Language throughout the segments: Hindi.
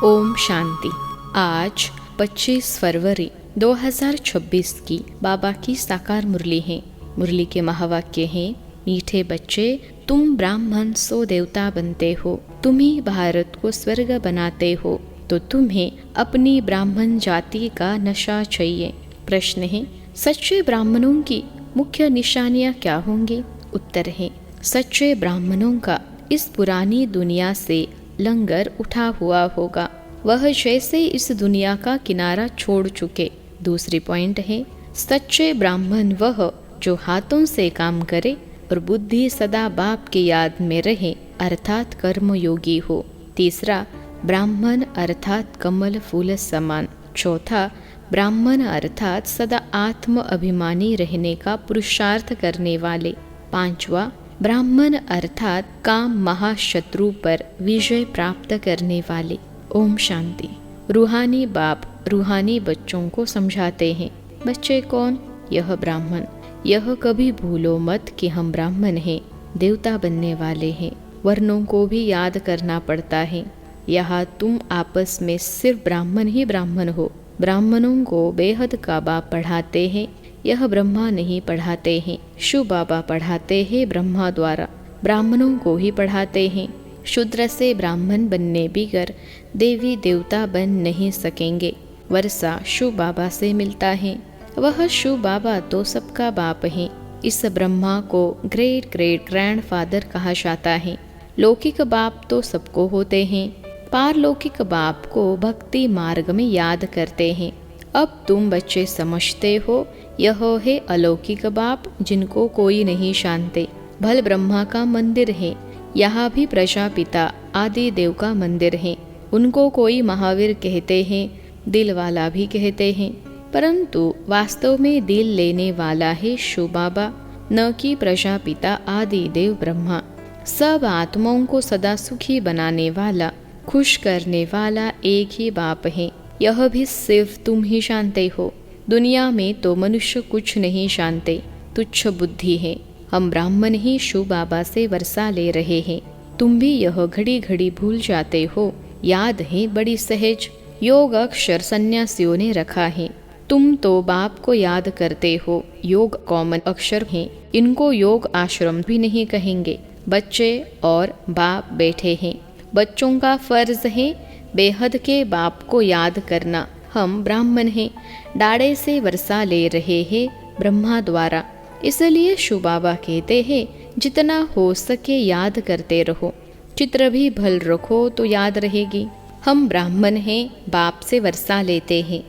ओम शांति। आज 25 फरवरी 2026 की बाबा की साकार मुरली है। मुरली के महावाक्य हैं, मीठे बच्चे, तुम ब्राह्मण सो देवता बनते हो, तुम ही भारत को स्वर्ग बनाते हो, तो तुम्हें अपनी ब्राह्मण जाति का नशा चाहिए। प्रश्न है, सच्चे ब्राह्मणों की मुख्य निशानियां क्या होंगी? उत्तर है, सच्चे ब्राह्मणों का इस पुरानी दुनिया से लंगर उठा हुआ होगा, वह जैसे इस दुनिया का किनारा छोड़ चुके। दूसरी पॉइंट है, सच्चे ब्राह्मण वह जो हाथों से काम करे और बुद्धि सदा बाप की याद में रहे, अर्थात कर्मयोगी हो। तीसरा, ब्राह्मण अर्थात कमल फूल समान। चौथा, ब्राह्मण अर्थात सदा आत्म अभिमानी रहने का पुरुषार्थ करने वाले। पांचवा, ब्राह्मण अर्थात काम महाशत्रु पर विजय प्राप्त करने वाले। ओम शांति। रूहानी बाप रूहानी बच्चों को समझाते हैं। बच्चे कौन? यह ब्राह्मण। यह कभी भूलो मत कि हम ब्राह्मण हैं, देवता बनने वाले हैं। वर्णों को भी याद करना पड़ता है। यहाँ तुम आपस में सिर्फ ब्राह्मण ही ब्राह्मण हो। ब्राह्मणों को बेहद का बाप पढ़ाते हैं, यह ब्रह्मा नहीं पढ़ाते हैं। शिव बाबा पढ़ाते हैं ब्रह्मा द्वारा, ब्राह्मणों को ही पढ़ाते हैं। शूद्र से ब्राह्मण बनने बिगर देवी देवता बन नहीं सकेंगे। वर्षा शिव बाबा से मिलता है, वह शिव बाबा तो सबका बाप है। इस ब्रह्मा को ग्रेट ग्रेट ग्रैंडफादर कहा जाता है। लौकिक बाप तो सबको होते हैं, पारलौकिक बाप को भक्ति मार्ग में याद करते हैं। अब तुम बच्चे समझते हो, यह है अलौकिक बाप जिनको कोई नहीं जानते। भल ब्रह्मा का मंदिर है, यहाँ भी प्रजापिता आदि देव का मंदिर है। उनको कोई महावीर कहते हैं, दिल वाला भी कहते हैं, परंतु वास्तव में दिल लेने वाला है शिव बाबा, न कि प्रजापिता आदि देव ब्रह्मा। सब आत्माओं को सदा सुखी बनाने वाला, खुश करने वाला एक ही बाप है। यह भी सिर्फ तुम ही जानते हो। दुनिया में तो मनुष्य कुछ नहीं जानते, तुच्छ बुद्धि है। हम ब्राह्मण ही शिव बाबा से वर्षा ले रहे हैं। तुम भी यह घड़ी घड़ी भूल जाते हो। याद है बड़ी सहज, योग अक्षर सन्यासियों ने रखा है। तुम तो बाप को याद करते हो, योग कॉमन अक्षर है, इनको योग आश्रम भी नहीं कहेंगे। बच्चे और बाप बैठे हैं, बच्चों का फर्ज है बेहद के बाप को याद करना। हम ब्राह्मण हैं, डाड़े से वर्षा ले रहे हैं ब्रह्मा द्वारा, इसलिए शिव बाबा कहते हैं जितना हो सके याद करते रहो। चित्र भी भल रखो तो याद रहेगी। हम ब्राह्मण हैं, बाप से वर्षा लेते हैं।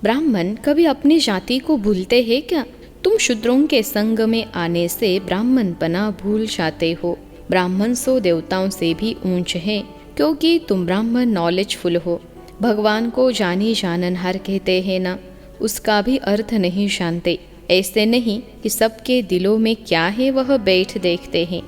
ब्राह्मण कभी अपनी जाति को भूलते हैं क्या? तुम शूद्रों के संग में आने से ब्राह्मणपना भूल जाते हो। ब्राह्मण सो देवताओं से भी ऊंच है, क्योंकि तुम ब्राह्मण नॉलेजफुल हो। भगवान को जानी जाननहार कहते हैं ना, उसका भी अर्थ नहीं जानते। ऐसे नहीं कि सबके दिलों में क्या है वह बैठ देखते हैं,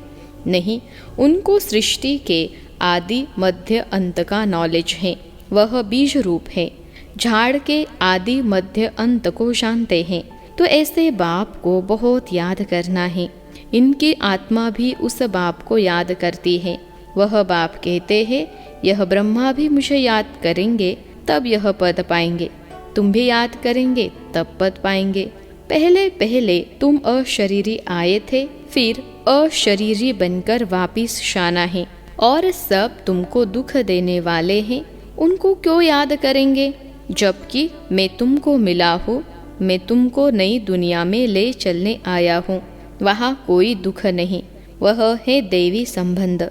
नहीं, उनको सृष्टि के आदि मध्य अंत का नॉलेज है। वह बीज रूप है, झाड़ के आदि मध्य अंत को जानते हैं। तो ऐसे बाप को बहुत याद करना है। इनकी आत्मा भी उस बाप को याद करती है। वह बाप कहते हैं, यह ब्रह्मा भी मुझे याद करेंगे तब यह पद पाएंगे, तुम भी याद करेंगे तब पद पाएंगे। पहले पहले तुम अशरीरी आए थे, फिर अशरीरी बनकर वापिस जाना है। और सब तुमको दुख देने वाले हैं, उनको क्यों याद करेंगे? जबकि मैं तुमको मिला हूँ, मैं तुमको नई दुनिया में ले चलने आया हूँ। वहाँ कोई दुख नहीं, वह है देवी संबंध।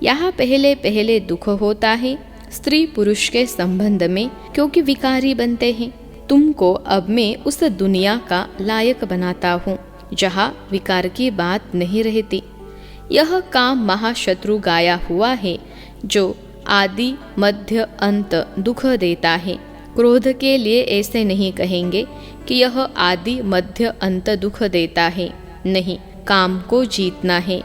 यहाँ पहले पहले दुख होता है स्त्री पुरुष के संबंध में, क्योंकि विकारी बनते हैं। तुमको अब मैं उस दुनिया का लायक बनाता हूँ जहाँ विकार की बात नहीं रहती। यह काम महाशत्रु गाया हुआ है, जो आदि मध्य अंत दुख देता है। क्रोध के लिए ऐसे नहीं कहेंगे कि यह आदि मध्य अंत दुख देता है, नहीं, काम को जीतना है,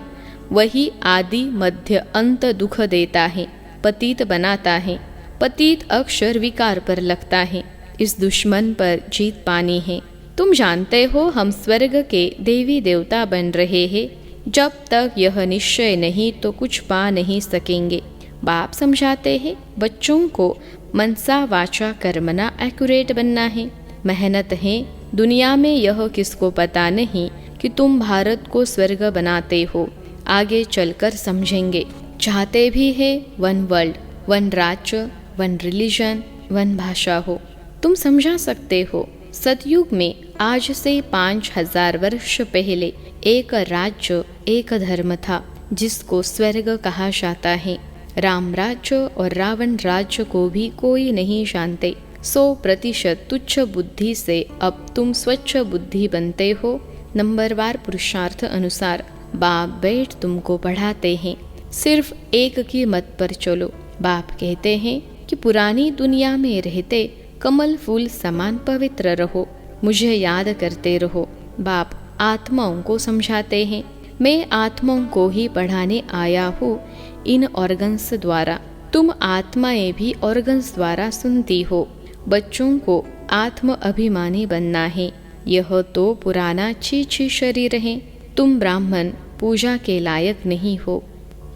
वही आदि मध्य अंत दुख देता है, पतित बनाता है। पतित अक्षर विकार पर लगता है, इस दुश्मन पर जीत पानी है। तुम जानते हो हम स्वर्ग के देवी देवता बन रहे हैं। जब तक यह निश्चय नहीं तो कुछ पा नहीं सकेंगे। बाप समझाते हैं बच्चों को मनसा वाचा कर्मना एक्यूरेट बनना है, मेहनत है। दुनिया में यह किसको पता नहीं कि तुम भारत को स्वर्ग बनाते हो। आगे चलकर समझेंगे। चाहते भी है वन वर्ल्ड, वन राज्य, वन रिलीजन, वन भाषा हो। तुम समझा सकते हो, सतयुग में आज से 5000 वर्ष पहले एक राज्य, एक धर्म था जिसको स्वर्ग कहा जाता है। राम राज्य और रावण राज्य को भी कोई नहीं जानते। 100% तुच्छ बुद्धि से अब तुम स्वच्छ बुद्धि बनते हो। नंबरवार पुरुषार्थ अनुसार बाप बैठ तुमको पढ़ाते हैं। सिर्फ एक की मत पर चलो। बाप कहते हैं कि पुरानी दुनिया में रहते कमल फूल समान पवित्र रहो, मुझे याद करते रहो। बाप आत्माओं को समझाते हैं, मैं आत्माओं को ही पढ़ाने आया हूँ इन ऑर्गन्स द्वारा। तुम आत्माएं भी ऑर्गन्स द्वारा सुनती हो। बच्चों को आत्म अभिमानी बनना है। यह तो पुराना छी शरीर है। तुम ब्राह्मण पूजा के लायक नहीं हो,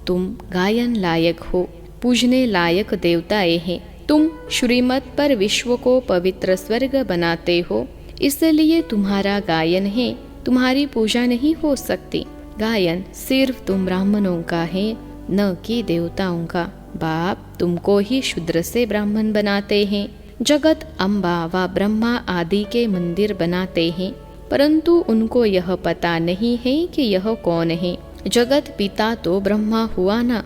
तुम गायन लायक हो, पूजने लायक देवताएं हैं। तुम श्रीमत पर विश्व को पवित्र स्वर्ग बनाते हो, इसलिए तुम्हारा गायन है, तुम्हारी पूजा नहीं हो सकती। गायन सिर्फ तुम ब्राह्मणों का है, न कि देवताओं का। बाप तुमको ही शूद्र से ब्राह्मण बनाते हैं। जगत अम्बा व ब्रह्मा आदि के मंदिर बनाते हैं, परंतु उनको यह पता नहीं है कि यह कौन है। जगत पिता तो ब्रह्मा हुआ ना,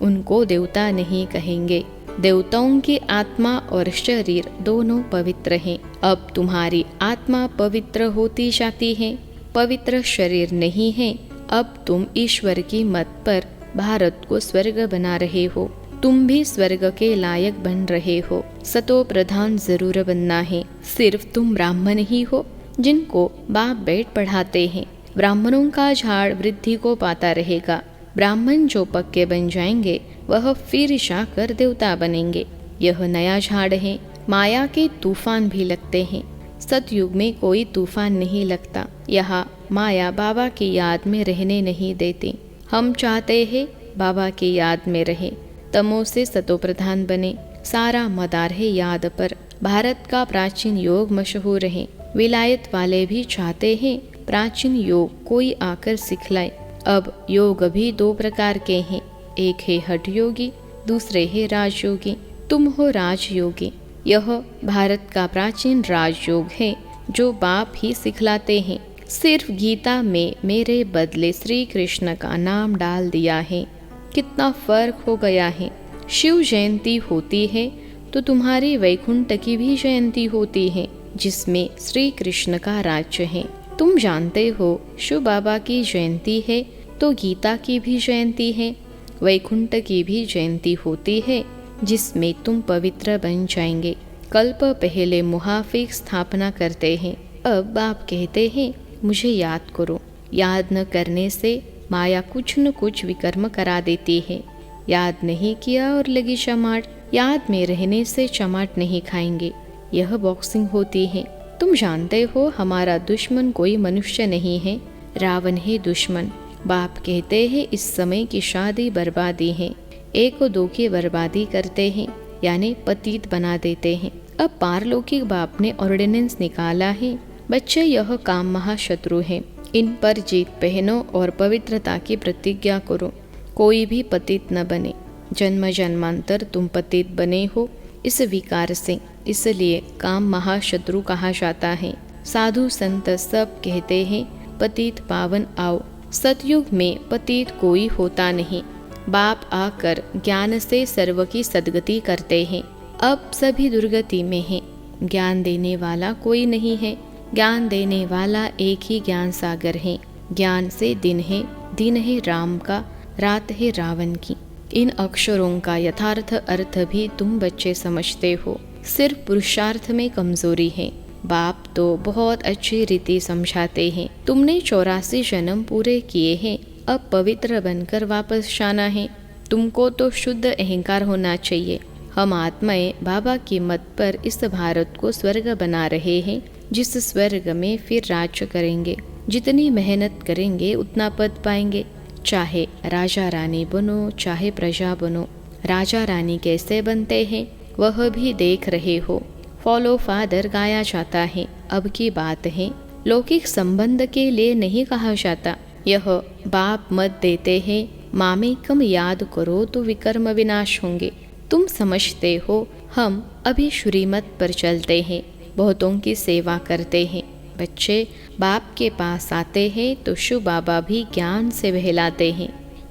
उनको देवता नहीं कहेंगे। देवताओं की आत्मा और शरीर दोनों पवित्र हैं। अब तुम्हारी आत्मा पवित्र होती जाती है, पवित्र शरीर नहीं है। अब तुम ईश्वर की मत पर भारत को स्वर्ग बना रहे हो। तुम भी स्वर्ग के लायक बन रहे हो। सतो प्रधान जरूर बनना है। सिर्फ तुम ब्राह्मण ही हो जिनको बाप बैठ पढ़ाते हैं। ब्राह्मणों का झाड़ वृद्धि को पाता रहेगा। ब्राह्मण जो पक्के बन जाएंगे वह फिर जाकर देवता बनेंगे। यह नया झाड़ है। माया के तूफान भी लगते हैं, सतयुग में कोई तूफान नहीं लगता। यहाँ माया बाबा की याद में रहने नहीं देती। हम चाहते हैं बाबा की याद में रहे, तमो से सतो प्रधान बने। सारा मदार है याद पर। भारत का प्राचीन योग मशहूर है। विलायत वाले भी चाहते हैं प्राचीन योग कोई आकर सिखलाए। अब योग भी दो प्रकार के हैं, एक है हठ योगी, दूसरे है राजयोगी। तुम हो राजयोगी। यह भारत का प्राचीन राजयोग है जो बाप ही सिखलाते हैं। सिर्फ गीता में मेरे बदले श्री कृष्ण का नाम डाल दिया है। कितना फर्क हो गया है। शिव जयंती होती है तो तुम्हारी वैकुंठ की भी जयंती होती है जिसमें श्री कृष्ण का राज्य है। तुम जानते हो शिव बाबा की जयंती है तो गीता की भी जयंती है, वैकुंठ की भी जयंती होती है जिसमें तुम पवित्र बन जाएंगे। कल्प पहले मुहाफिक स्थापना करते हैं। अब आप कहते हैं मुझे याद करो। याद न करने से माया कुछ न कुछ विकर्म करा देती है। याद नहीं किया और लगी चमाट। याद में रहने से चमाट नहीं खाएंगे। यह बॉक्सिंग होती है। तुम जानते हो हमारा दुश्मन कोई मनुष्य नहीं है, रावण है दुश्मन। बाप कहते हैं इस समय की शादी बर्बादी है। एक दो की बर्बादी करते हैं यानी पतित बना देते हैं। अब पारलौकिक बाप ने ऑर्डिनेंस निकाला है, बच्चे यह काम महाशत्रु है, इन पर जीत पहनो और पवित्रता की प्रतिज्ञा करो। कोई भी पतित न बने। जन्म जन्मांतर तुम पतित बने हो इस विकार से, इसलिए काम महाशत्रु कहा जाता है। साधु संत सब कहते हैं पतित पावन आओ। सतयुग में पतित कोई होता नहीं। बाप आकर ज्ञान से सर्व की सद्गति करते हैं। अब सभी दुर्गति में हैं। ज्ञान देने वाला कोई नहीं है। ज्ञान देने वाला एक ही ज्ञान सागर है। ज्ञान से दिन है राम का, रात है रावण की। इन अक्षरों का यथार्थ अर्थ भी तुम बच्चे समझते हो। सिर्फ पुरुषार्थ में कमजोरी है। बाप तो बहुत अच्छी रीति समझाते हैं। तुमने 84 जन्म पूरे किए हैं, अब पवित्र बनकर वापस जाना है। तुमको तो शुद्ध अहंकार होना चाहिए। हम आत्माएं बाबा की मत पर इस भारत को स्वर्ग बना रहे हैं, जिस स्वर्ग में फिर राज्य करेंगे। जितनी मेहनत करेंगे उतना पद पाएंगे। चाहे राजा रानी बनो, चाहे प्रजा बनो। राजा रानी कैसे बनते हैं? वह भी देख रहे हो। फॉलो फादर गाया जाता है। अब की बात है, लौकिक संबंध के लिए नहीं कहा जाता। यह बाप मत देते हैं, मामेकम याद करो तो विकर्म विनाश होंगे। तुम समझते हो हम अभी श्रीमत पर चलते हैं, बहुतों की सेवा करते हैं। बच्चे बाप के पास आते हैं तो शिव बाबा भी ज्ञान से बहलाते हैं।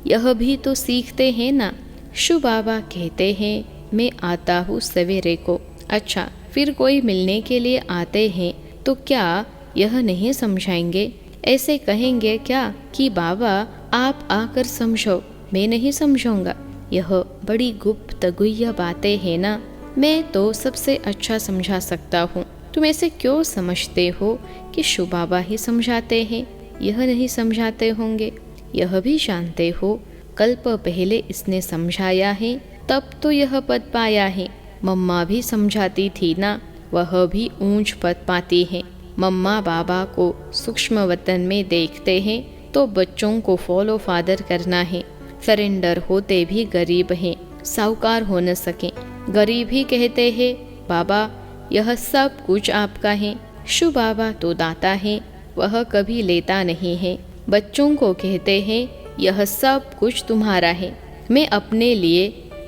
यह भी तो सीखते हैं ना। शिव बाबा कहते हैं मैं आता हूँ सवेरे को। अच्छा, फिर कोई मिलने के लिए आते हैं तो क्या यह नहीं समझाएंगे? ऐसे कहेंगे क्या कि बाबा आप आकर समझो, मैं नहीं समझाऊंगा? यह बड़ी गुप्त गुह्य बातें हैं ना। मैं तो सबसे अच्छा समझा सकता हूँ। तुम ऐसे क्यों समझते हो कि शिव बाबा ही समझाते हैं? यह नहीं समझाते होंगे। यह भी जानते हो कल्प पहले इसने समझाया है, तब तो यह पद पाया है। मम्मा भी समझाती थी ना, वह भी ऊंच पद पाती है। मम्मा बाबा को सूक्ष्म वतन में देखते हैं तो बच्चों को फॉलो फादर करना है। सरेंडर होते भी गरीब हैं, साहूकार हो न सके। गरीब ही कहते हैं बाबा यह सब कुछ आपका है। शिव बाबा तो दाता है, वह कभी लेता नहीं है। बच्चों को कहते हैं यह सब कुछ तुम्हारा है। मैं अपने लिए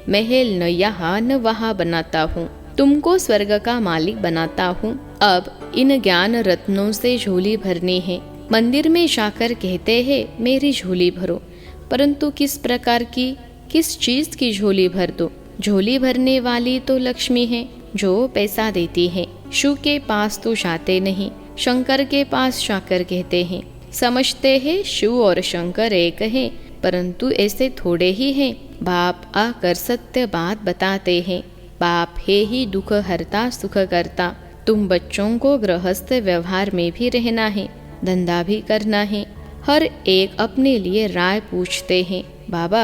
महल न यहाँ न वहाँ बनाता हूँ, तुमको स्वर्ग का मालिक बनाता हूँ। अब इन ज्ञान रत्नों से झोली भरनी है। मंदिर में जाकर कहते हैं मेरी झोली भरो, परंतु किस प्रकार की, किस चीज की झोली भर दो? झोली भरने वाली तो लक्ष्मी है जो पैसा देती है। शिव के पास तो जाते नहीं, शंकर के पास जाकर कहते हैं। समझते हैं शिव और शंकर एक है, परंतु ऐसे थोड़े ही हैं। बाप आकर सत्य बात बताते हैं। बाप है ही दुख हरता सुख करता। तुम बच्चों को गृहस्थ व्यवहार में भी रहना है, धंधा भी करना है। हर एक अपने लिए राय पूछते हैं। बाबा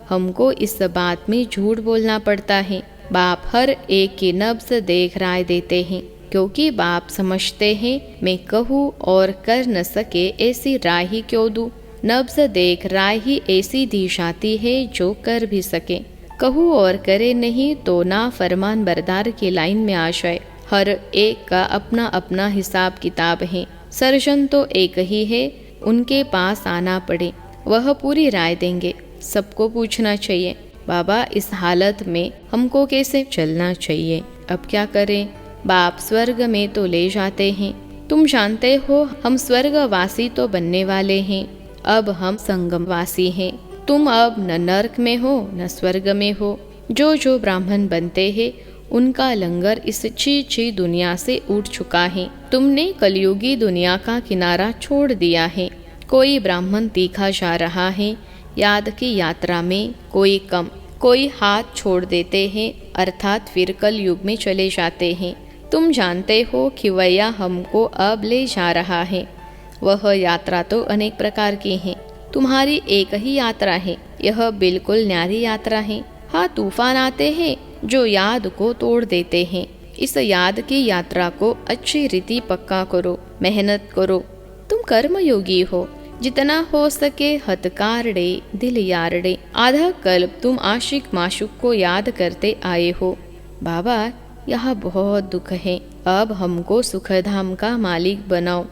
हमको इस बात में झूठ बोलना पड़ता है। बाप हर एक की नब्ज देख राय देते हैं, क्योंकि बाप समझते हैं मैं कहूँ और कर न सके ऐसी राय ही क्यों दूँ। नब्ज देख राय ही ऐसी दी जाती है जो कर भी सके। कहूँ और करे नहीं तो ना फरमान बरदार की लाइन में आ जाए। हर एक का अपना अपना हिसाब किताब है। सर्जन तो एक ही है, उनके पास आना पड़े वह पूरी राय देंगे। सबको पूछना चाहिए बाबा इस हालत में हमको कैसे चलना चाहिए, अब क्या करें? बाप स्वर्ग में तो ले जाते हैं। तुम जानते हो हम स्वर्गवासी तो बनने वाले हैं, अब हम संगमवासी हैं। तुम अब न नरक में हो न स्वर्ग में हो। जो जो ब्राह्मण बनते हैं उनका लंगर इस छी दुनिया से उठ चुका है। तुमने कलयुगी दुनिया का किनारा छोड़ दिया है। कोई ब्राह्मण तीखा जा रहा है याद की यात्रा में, कोई कम, कोई हाथ छोड़ देते हैं, अर्थात फिर कल युग में चले जाते हैं। तुम जानते हो कि वया हमको अब ले जा रहा है। वह यात्रा तो अनेक प्रकार की है, तुम्हारी एक ही यात्रा है। यह बिल्कुल न्यारी यात्रा है। हाँ, तूफान आते हैं जो याद को तोड़ देते हैं। इस याद की यात्रा को अच्छी रीति पक्का करो, मेहनत करो। तुम कर्मयोगी हो, जितना हो सके हथकारड़े दिल यारड़े। आधा कल्प तुम आशिक माशुक को याद करते आए हो। बाबा यहाँ बहुत दुख है, अब हमको सुखधाम का मालिक बनाओ।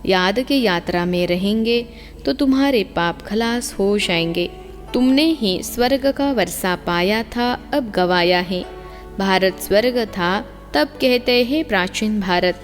याद की यात्रा में रहेंगे तो तुम्हारे पाप खलास हो जाएंगे। तुमने ही स्वर्ग का वर्षा पाया था, अब गवाया है। भारत स्वर्ग था तब कहते हैं प्राचीन भारत।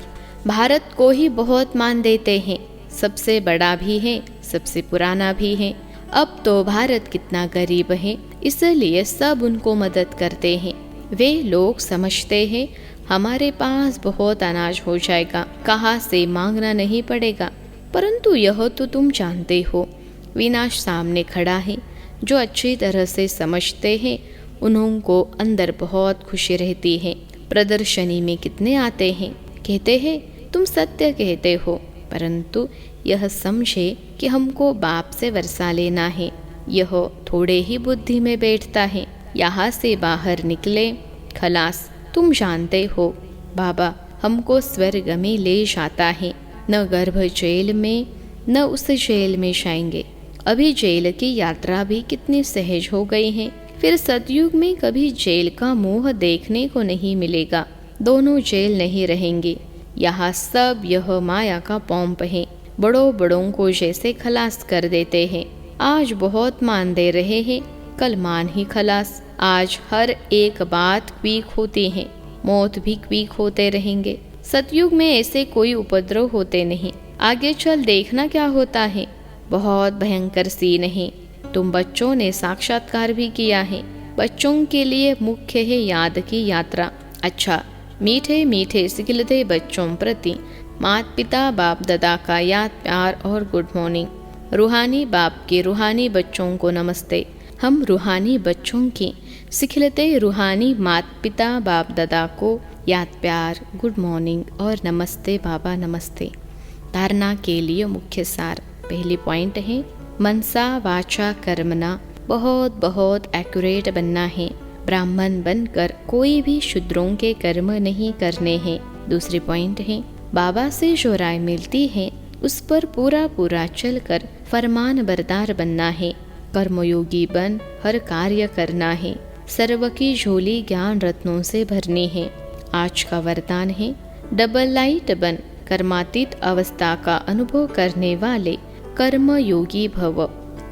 भारत को ही बहुत मान देते हैं, सबसे बड़ा भी है, सबसे पुराना भी है। अब तो भारत कितना गरीब है, इसलिए सब उनको मदद करते हैं। वे लोग समझते हैं हमारे पास बहुत अनाज हो जाएगा, कहाँ से मांगना नहीं पड़ेगा। परंतु यह तो तुम जानते हो विनाश सामने खड़ा है। जो अच्छी तरह से समझते हैं उन्हों को अंदर बहुत खुशी रहती है। प्रदर्शनी में कितने आते हैं, कहते हैं तुम सत्य कहते हो, परंतु यह समझे कि हमको बाप से वर्षा लेना है। यह थोड़े ही बुद्धि में बैठता है, यहाँ से बाहर निकले खलास। तुम जानते हो बाबा हमको स्वर्ग में ले जाता है, न गर्भ जेल में न उस जेल में जाएंगे। अभी जेल की यात्रा भी कितनी सहज हो गई है, फिर सतयुग में कभी जेल का मुंह देखने को नहीं मिलेगा। दोनों जेल नहीं रहेंगे। यहाँ सब यह माया का पॉम्प है। बड़ों बड़ों को जैसे खलास कर देते हैं। आज बहुत मान दे रहे हैं, कल मान ही खलास। आज हर एक बात क्विक होती है, मौत भी क्विक होते रहेंगे। सतयुग में ऐसे कोई उपद्रव होते नहीं। आगे चल देखना क्या होता है। बहुत भयंकर सीन है। तुम बच्चों ने साक्षात्कार भी किया है। बच्चों के लिए मुख्य है याद की यात्रा। अच्छा, मीठे मीठे सिखिलते बच्चों प्रति माता पिता बाप दादा का याद प्यार और गुड मॉर्निंग। रूहानी बाप के रूहानी बच्चों को नमस्ते। हम रूहानी बच्चों की सिखिलते रूहानी माता पिता बाप दादा को याद प्यार गुड मॉर्निंग और नमस्ते बाबा नमस्ते। धारणा के लिए मुख्य सार। पहली पॉइंट है मनसा वाचा कर्मना। बहुत बहुत एक्यूरेट बनना है। ब्राह्मण बनकर कोई भी शूद्रों के कर्म नहीं करने हैं। दूसरी पॉइंट है बाबा से जो राय मिलती है उस पर पूरा पूरा चलकर फरमान बरदार बनना है। कर्मयोगी बन हर कार्य करना है। सर्व की झोली ज्ञान रत्नों से भरनी है। आज का वरदान है डबल लाइट बन कर्मातीत अवस्था का अनुभव करने वाले कर्मयोगी भव।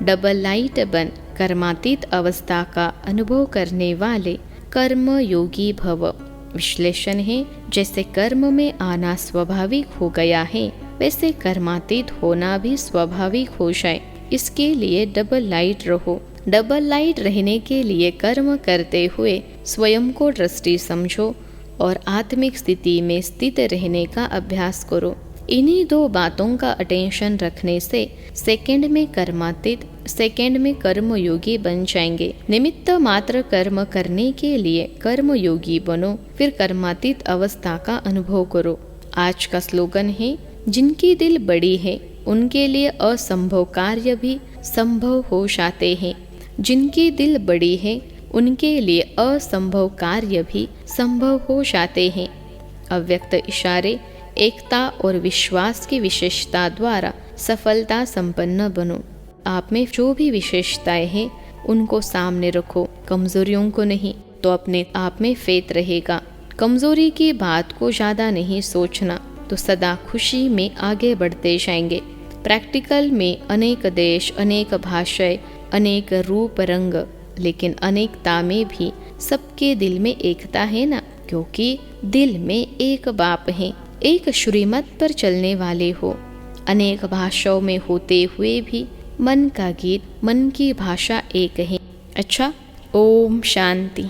डबल लाइट बन कर्मातीत अवस्था का अनुभव करने वाले कर्मयोगी भव। विश्लेषण है जैसे कर्म में आना स्वाभाविक हो गया है वैसे कर्मातीत होना भी स्वाभाविक हो जाए, इसके लिए डबल लाइट रहो। डबल लाइट रहने के लिए कर्म करते हुए स्वयं को दृष्टि समझो और आत्मिक स्थिति में स्थित रहने का अभ्यास करो। इन्हीं दो बातों का अटेंशन रखने से सेकंड में कर्मातीत, सेकंड में कर्मयोगी बन जाएंगे। निमित्त मात्र कर्म करने के लिए कर्मयोगी बनो, फिर कर्मातीत अवस्था का अनुभव करो। आज का स्लोगन है जिनकी दिल बड़ी है उनके लिए असंभव कार्य भी संभव हो जाते हैं। जिनकी दिल बड़ी है उनके लिए असंभव कार्य भी संभव हो जाते हैं। अव्यक्त इशारे, एकता और विश्वास की विशेषता द्वारा सफलता संपन्न बनो। आप में जो भी विशेषताएं हैं उनको सामने रखो, कमजोरियों को नहीं, तो अपने आप में फेथ रहेगा। कमजोरी की बात को ज़्यादा नहीं सोचना, तो सदा खुशी में आगे बढ़ते जाएंगे। प्रैक्टिकल में अनेक देश, अनेक भाषाएं, अनेक रूप रंग, लेकिन अनेकता में भी सबके दिल में एकता है ना, क्योंकि दिल में एक बाप है। एक श्रीमत पर चलने वाले हो। अनेक भाषाओं में होते हुए भी मन का गीत, मन की भाषा एक है। अच्छा, ओम शांति।